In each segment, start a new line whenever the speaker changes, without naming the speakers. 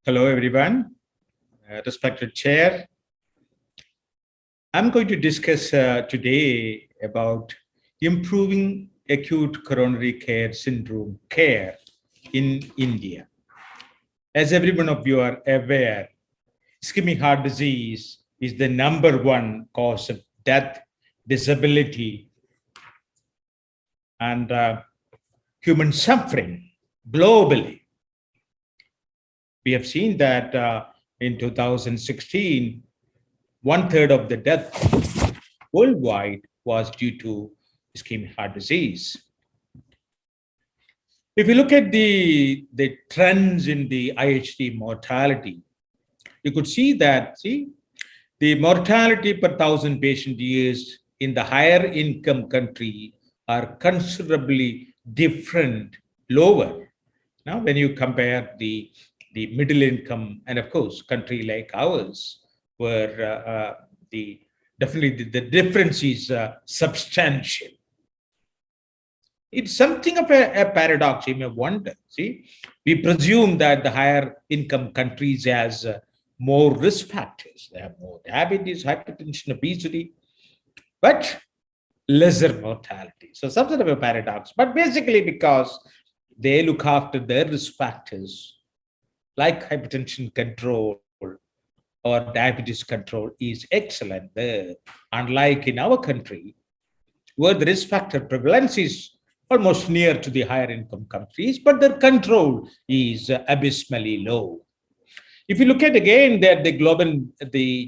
Hello, everyone. Respected Chair, I'm going to discuss today about improving acute coronary care syndrome care in India. As every one of you are aware, ischemic heart disease is the number one cause of death, disability, and human suffering globally. We have seen that in 2016, one third of the death worldwide was due to ischemic heart disease. If you look at the trends in the IHD mortality, you could see that, the mortality per thousand patient years in the higher income country are considerably different, lower. Now, when you compare the middle income and of course country like ours, where the definitely the difference is substantial. It's something of a paradox. You may wonder. See, we presume that the higher income countries has more risk factors. They have more diabetes, hypertension, obesity, but lesser mortality. So some sort of a paradox. But basically because they look after their risk factors, like hypertension control or diabetes control is excellent there. Unlike in our country, where the risk factor prevalence is almost near to the higher income countries, but their control is abysmally low. If you look at again that the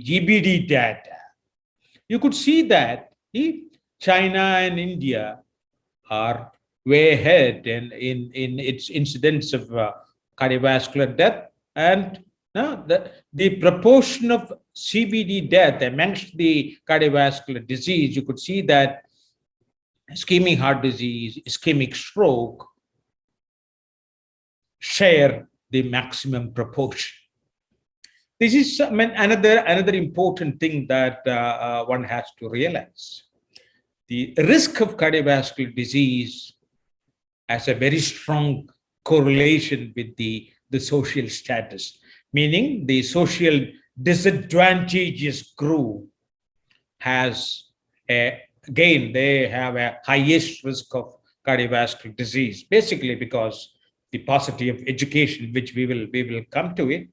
GBD data, you could see that China and India are way ahead in its incidence of cardiovascular death, and the proportion of CVD death amongst the cardiovascular disease, you could see that ischemic heart disease, ischemic stroke share the maximum proportion. This is another important thing that one has to realize. The risk of cardiovascular disease has a very strong correlation with the social status, meaning the social disadvantageous group has again, they have a highest risk of cardiovascular disease, basically because the paucity of education, which we will come to it,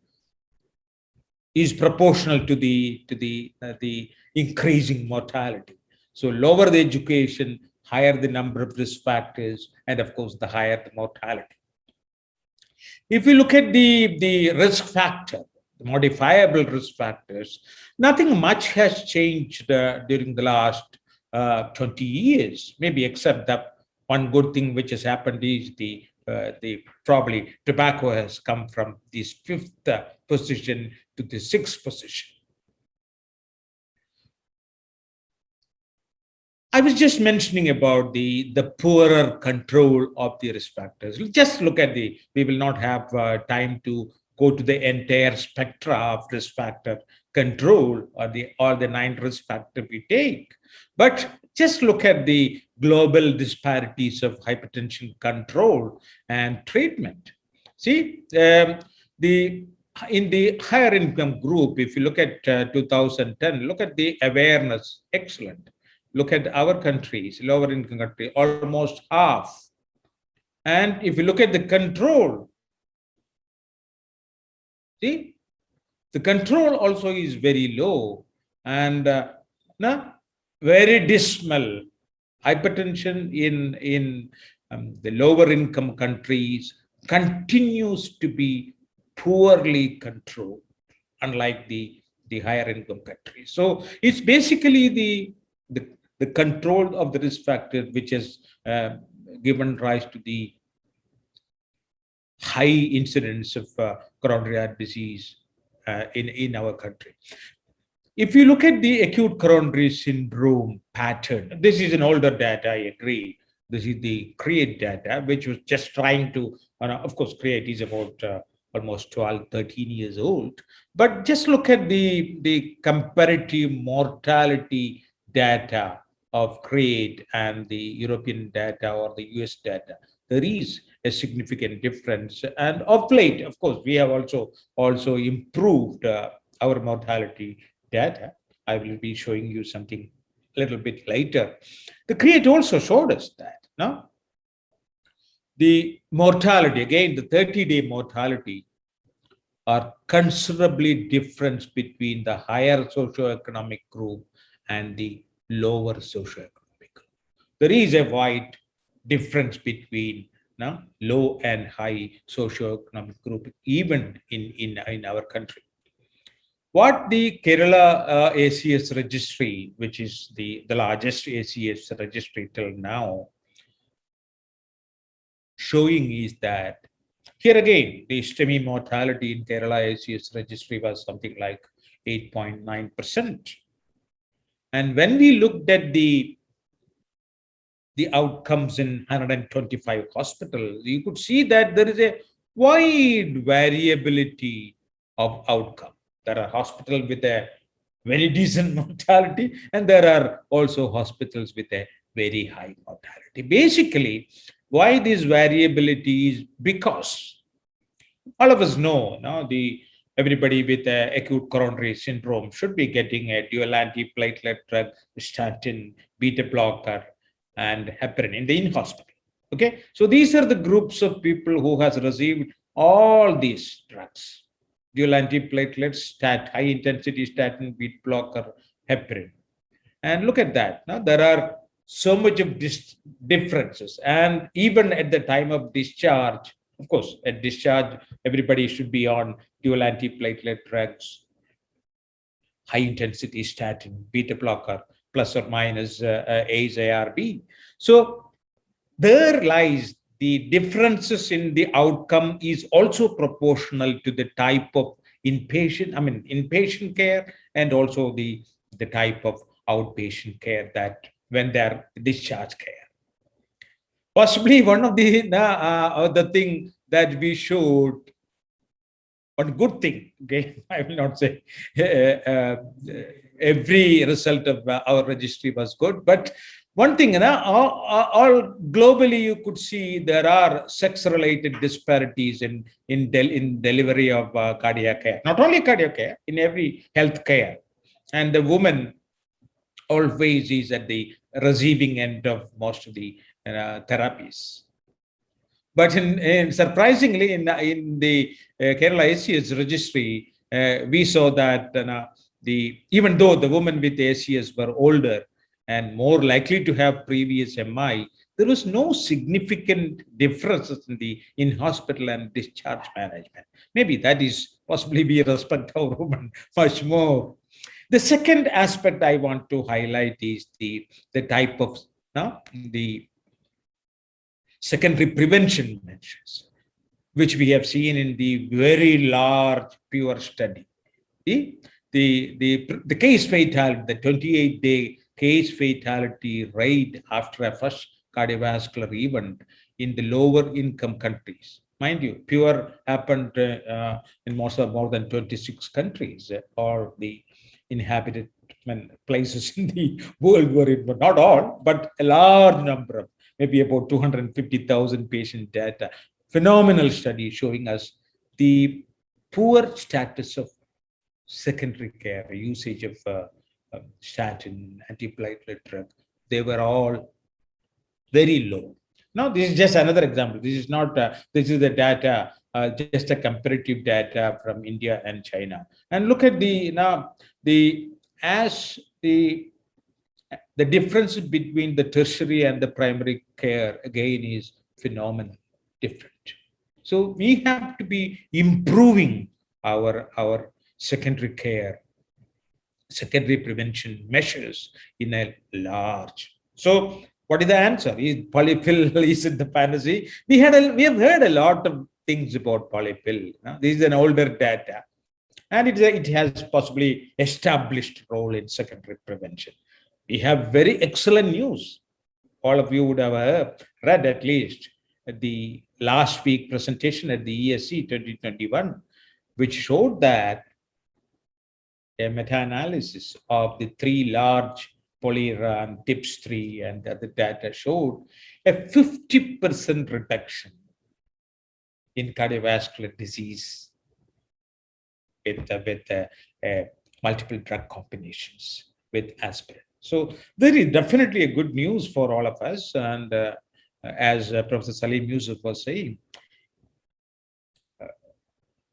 is proportional to the increasing mortality. So lower the education, higher the number of risk factors, and of course, the higher the mortality. If we look at the risk factor, the modifiable risk factors, nothing much has changed during the last 20 years, maybe except that one good thing which has happened is the probably tobacco has come from this fifth position to the sixth position. I was just mentioning about the poorer control of the risk factors. Just look at we will not have time to go to the entire spectra of risk factor control or the 9 risk factors we take. But just look at the global disparities of hypertension control and treatment. See, in the higher income group, if you look at 2010, look at the awareness, excellent. Look at our countries, lower income country, almost half. And if you look at the control, see, the control also is very low and very dismal. Hypertension in the lower income countries continues to be poorly controlled, unlike the higher income countries. So it's basically the control of the risk factor which has given rise to the high incidence of coronary heart disease in our country. If you look at the acute coronary syndrome pattern, this is an older data, I agree. This is the CREATE data, which was just trying to, of course, CREATE is about almost 12, 13 years old. But just look at the comparative mortality data of CREATE and the European data or the US data. There is a significant difference. And of late, of course, we have also improved our mortality data. I will be showing you something a little bit later. The CREATE also showed us that, no? The mortality, again, the 30-day mortality are considerably different between the higher socioeconomic group and the lower socioeconomic group. There is a wide difference between low and high socioeconomic group, even in our country. What the Kerala ACS registry, which is the largest ACS registry till now, showing is that here again, the STEMI mortality in Kerala ACS registry was something like 8.9%. And when we looked at the outcomes in 125 hospitals, you could see that there is a wide variability of outcome. There are hospitals with a very decent mortality, and there are also hospitals with a very high mortality. Basically, why this variability is because all of us know, everybody with acute coronary syndrome should be getting a dual antiplatelet drug, statin, beta blocker, and heparin in the in-hospital. Okay, so these are the groups of people who has received all these drugs: dual antiplatelets, high intensity statin, beta blocker, heparin. And look at that. Now there are so much of differences, and even at the time of discharge, of course, at discharge, everybody should be on dual antiplatelet drugs, high intensity statin, beta blocker, plus or minus ACE ARB. So there lies the differences in the outcome is also proportional to the type of inpatient care, and also the type of outpatient care that when they're discharge care. Possibly one of the thing that we should, one good thing, okay, I will not say every result of our registry was good, but one thing, all globally, you could see there are sex-related disparities in delivery of cardiac care. Not only cardiac care, in every health care, and the woman always is at the receiving end of most of the therapies. But surprisingly, in the Kerala ACS registry, we saw that even though the women with ACS were older and more likely to have previous MI, there was no significant differences in the in-hospital and discharge management. Maybe that is possibly we respect our women much more. The second aspect I want to highlight is the type of the secondary prevention measures, which we have seen in the very large PURE study. The case fatality, the 28-day case fatality rate after a first cardiovascular event in the lower income countries. Mind you, PURE happened in more than 26 countries, or the inhabited places in the world were in, but not all, but a large number of, maybe about 250,000 patient data. Phenomenal study showing us the poor status of secondary care, usage of statin, antiplatelet drug. They were all very low. Now, this is just another example. This is not, this is the data, just a comparative data from India and China. And look at the difference between the tertiary and the primary care, again, is phenomenal different. So we have to be improving our secondary care, secondary prevention measures in a large. So what is the answer? Is polypill is it the fantasy? We have heard a lot of things about polypill. This is an older data, and it has possibly established role in secondary prevention. We have very excellent news. All of you would have read at least the last week presentation at the ESC 2021, which showed that a meta-analysis of the three large PolyRun, TIPS3, and the other data showed a 50% reduction in cardiovascular disease with multiple drug combinations with aspirin. So there is definitely a good news for all of us. And as Professor Salim Yusuf was saying,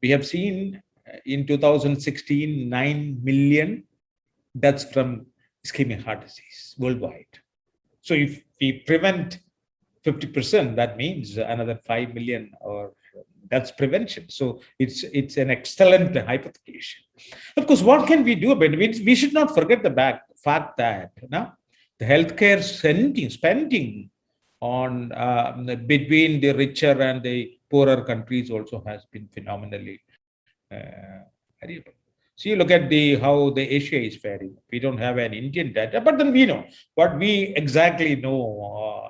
we have seen in 2016, 9 million deaths from ischemic heart disease worldwide. So if we prevent 50%, that means another 5 million, or that's prevention. So it's an excellent hypothecation. Of course, what can we do about it? We should not forget the fact that the healthcare spending on between the richer and the poorer countries also has been phenomenally variable. So you look at how the Asia is faring. We don't have an Indian data, but then we know what we exactly know.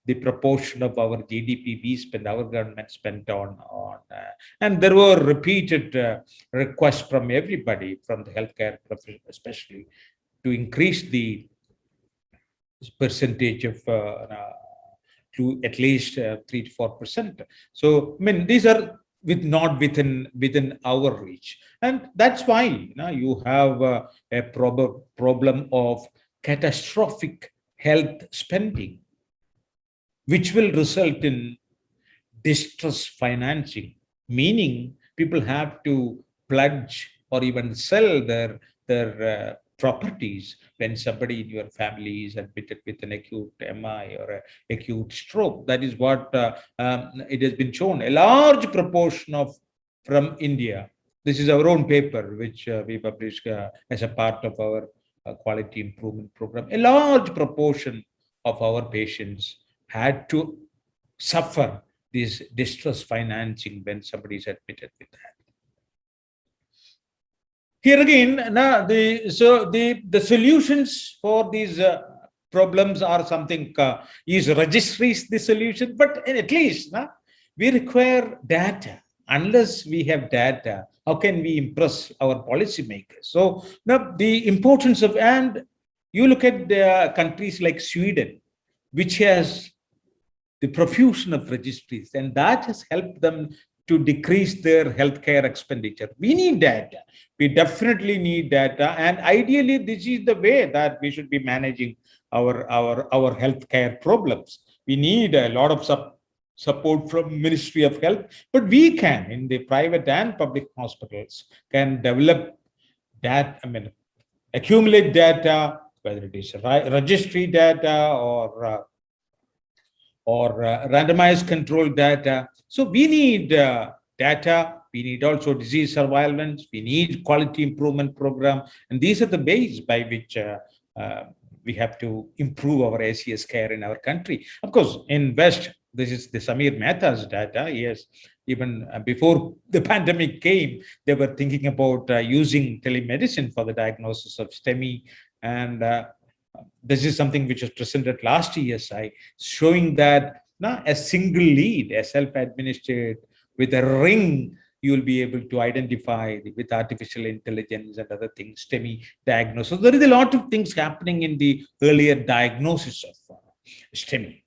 The proportion of our GDP we spend, our government spent on and there were repeated requests from everybody, from the healthcare profession especially, to increase the percentage of to at least 3 to 4%. So I mean, these are not within our reach, and that's why you have a problem of catastrophic health spending, which will result in distress financing, meaning people have to pledge or even sell their properties when somebody in your family is admitted with an acute MI or an acute stroke. That is what it has been shown. A large proportion of from India. This is our own paper, which we published as a part of our quality improvement program. A large proportion of our patients had to suffer this distress financing when somebody is admitted with that. Here again, the solutions for these problems are something, is registries the solution, but at least we require data. Unless we have data, how can we impress our policymakers? So now the importance of, and you look at the countries like Sweden, which has the profusion of registries, and that has helped them to decrease their healthcare expenditure. We need data. We definitely need data, and ideally, this is the way that we should be managing our healthcare problems. We need a lot of support from Ministry of Health, but we can, in the private and public hospitals, can develop that. I mean, accumulate data, whether it is registry data or randomized control data. So we need data. We need also disease surveillance. We need quality improvement program. And these are the ways by which we have to improve our ACS care in our country. Of course, in West, this is the Samir Mehta's data. Yes, even before the pandemic came, they were thinking about using telemedicine for the diagnosis of STEMI. And this is something which was presented last ESI, showing that a single lead, a self-administered with a ring, you will be able to identify with artificial intelligence and other things, STEMI diagnosis. So there is a lot of things happening in the earlier diagnosis of STEMI.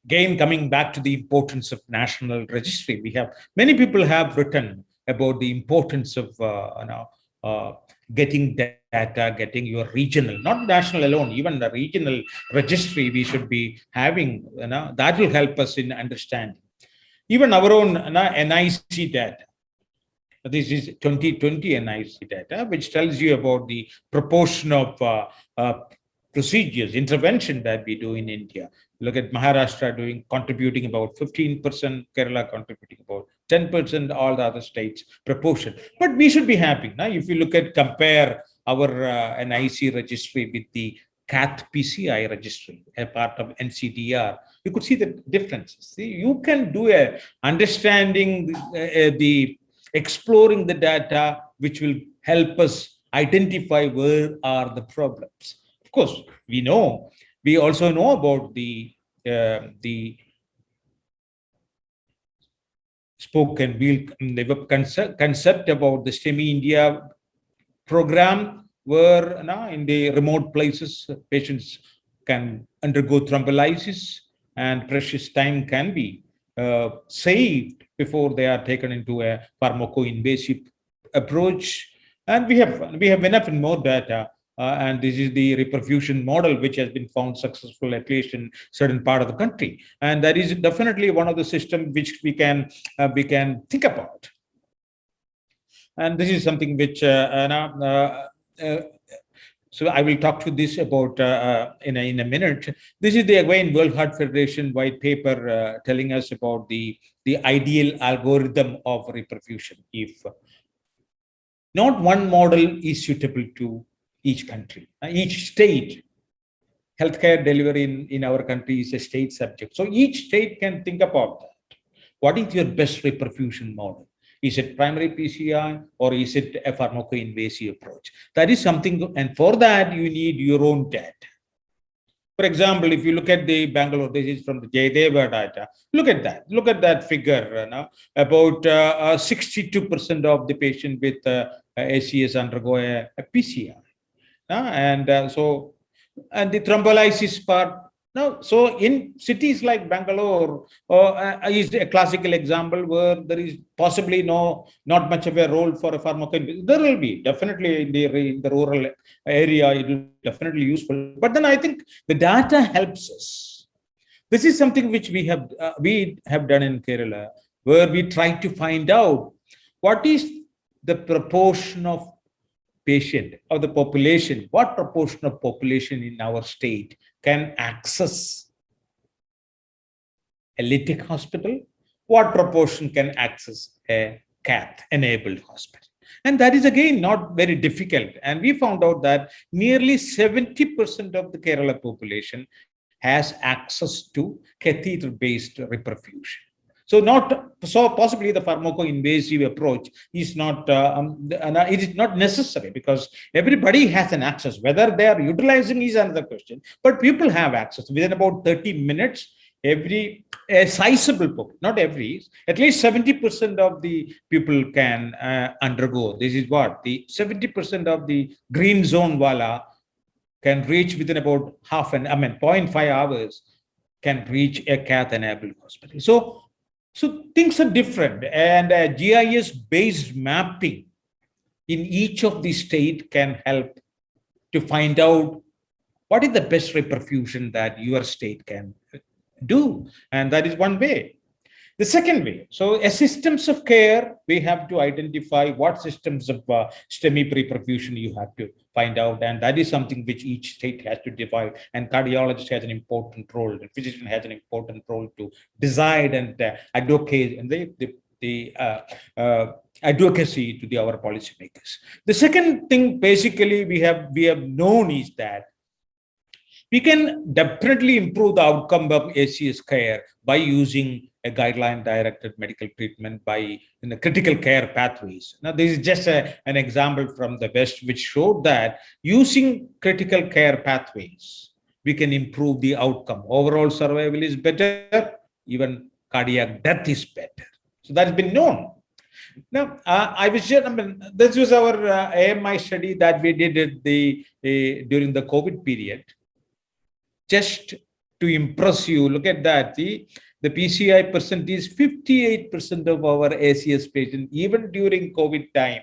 Again, coming back to the importance of national registry, many people have written about the importance of getting data, getting your regional, not national alone, even the regional registry we should be having. That will help us in understanding. Even our own NIC data. This is 2020 NIC data, which tells you about the proportion of procedures, intervention that we do in India. Look at Maharashtra contributing about 15%, Kerala contributing about 10%, all the other states proportion. But we should be happy. Now, if you compare our NIC registry with the CAT PCI registry, a part of NCDR, you could see the differences. See, you can do a understanding exploring the data, which will help us identify where are the problems. Of course, we also know about the spoken wheel concept about the STEMI India program, where in the remote places, patients can undergo thrombolysis and precious time can be saved before they are taken into a pharmaco-invasive approach. And we have enough and more data. And this is the reperfusion model, which has been found successful, at least in certain part of the country. And that is definitely one of the systems which we can think about. And this is something which so I will talk to this about in a minute. This is the again World Heart Federation white paper telling us about the ideal algorithm of reperfusion. If not one model is suitable to each country, each state. Healthcare delivery in our country is a state subject. So each state can think about that. What is your best reperfusion model? Is it primary PCI or is it a pharmaco-invasive approach? That is something, and for that you need your own data. For example, if you look at the Bangalore, this is from the Jayadeva data, look at that figure. About 62% of the patient with ACS undergo a PCI. And the thrombolysis part. Now, so in cities like Bangalore is a classical example where there is possibly not much of a role for a pharmaco. There will be definitely in the rural area, it will definitely useful. But then I think the data helps us. This is something which we have done in Kerala, where we try to find out what is the proportion of patient of the population, what proportion of population in our state can access a LITIC hospital, what proportion can access a cath-enabled hospital. And that is again not very difficult. And we found out that nearly 70% of the Kerala population has access to catheter-based reperfusion. So possibly the pharmaco-invasive approach is not it is not necessary, because everybody has an access. Whether they are utilizing is another question, but people have access within about 30 minutes. A sizable, not every, at least 70% of the people can undergo. This is what the 70% of the green zone wala can reach within about 0.5 hours can reach a cath-enabled hospital. So things are different, and GIS-based mapping in each of the state can help to find out what is the best reperfusion that your state can do. And that is one way. The second way, so as systems of care, we have to identify what systems of STEMI reperfusion you have to find out. And that is something which each state has to divide. And cardiologist has an important role. The physician has an important role to decide and advocate, and the advocacy to our policymakers. The second thing basically we have known is that we can definitely improve the outcome of ACS care by using a guideline-directed medical treatment in the critical care pathways. Now, this is just an example from the West, which showed that using critical care pathways, we can improve the outcome. Overall survival is better, even cardiac death is better. So that has been known. Now, this was our AMI study that we did during the COVID period. Just to impress you, look at that. The PCI percent is 58% of our ACS patients, even during COVID time,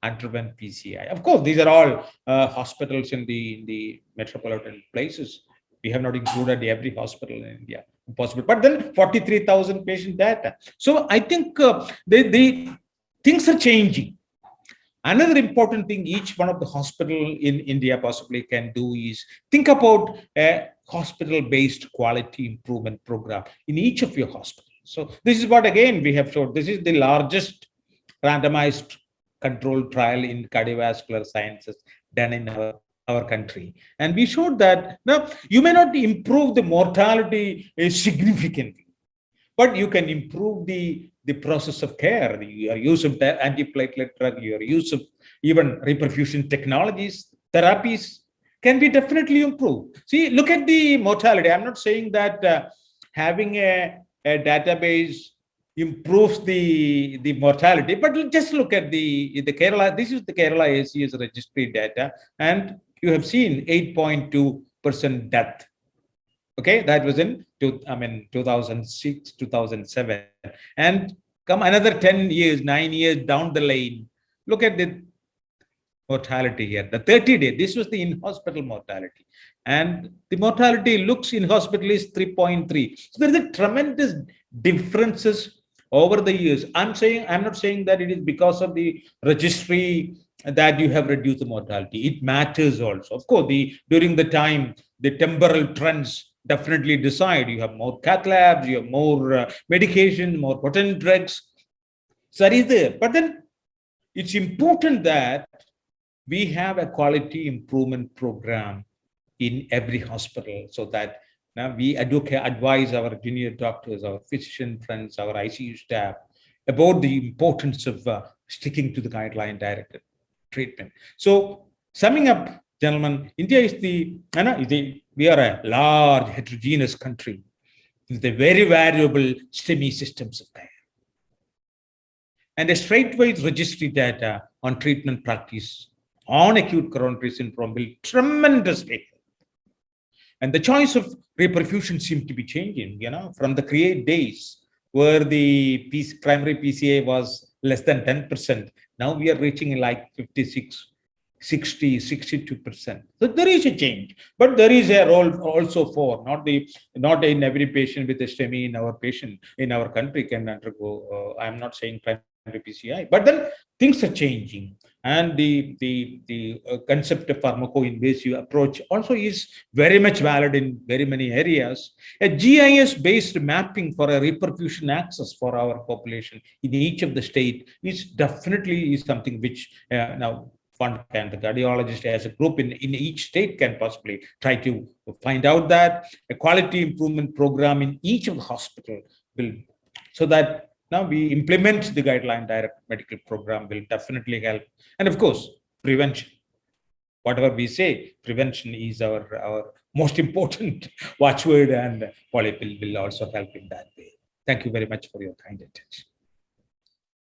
underwent PCI. Of course, these are all hospitals in the metropolitan places. We have not included every hospital in India, possible. But then 43,000 patient data. So I think the things are changing. Another important thing each one of the hospital in India possibly can do is think about a hospital-based quality improvement program in each of your hospitals. So this is what, again, we have showed. This is the largest randomized controlled trial in cardiovascular sciences done in our country. And we showed that now you may not improve the mortality significantly, but you can improve the process of care, your use of antiplatelet drug, your use of even reperfusion technologies, therapies can be definitely improved. See, look at the mortality. I'm not saying that having a database improves the mortality, but just look at the Kerala. This is the Kerala ACS registry data, and you have seen 8.2% death. Okay, that was in 2006, 2007. And come another 10 years, 9 years down the lane, look at the mortality here. The 30-day, this was the in-hospital mortality. And the mortality looks in hospital is 3.3. So there is a tremendous differences over the years. I'm not saying that it is because of the registry that you have reduced the mortality. It matters also. Of course, during the time, the temporal trends definitely decide. You have more cath labs, you have more medication, more potent drugs. So that is there. But then it's important that we have a quality improvement program in every hospital so that now we advise our junior doctors, our physician friends, our ICU staff about the importance of sticking to the guideline directed treatment. So summing up, gentlemen, India is we are a large heterogeneous country with a very variable STEMI systems of care. And a straightwise registry data on treatment practice on acute coronary syndrome will tremendously help. And the choice of reperfusion seems to be changing, from the CREATE days where the primary PCA was less than 10%. Now we are reaching like 56, 60, 62%. So there is a change, but there is a role also for not in every patient with a STEMI in our country can undergo. I'm not saying primary PCI, but then things are changing, and the concept of pharmaco-invasive approach also is very much valid in very many areas. A GIS-based mapping for a reperfusion access for our population in each of the state is definitely something which now the cardiologist as a group in each state can possibly try to find out that a quality improvement program in each of the hospital will, so that now we implement the guideline direct medical program will definitely help. And of course, prevention. Whatever we say, prevention is our most important watchword, and polypill will also help in that way. Thank you very much for your kind attention.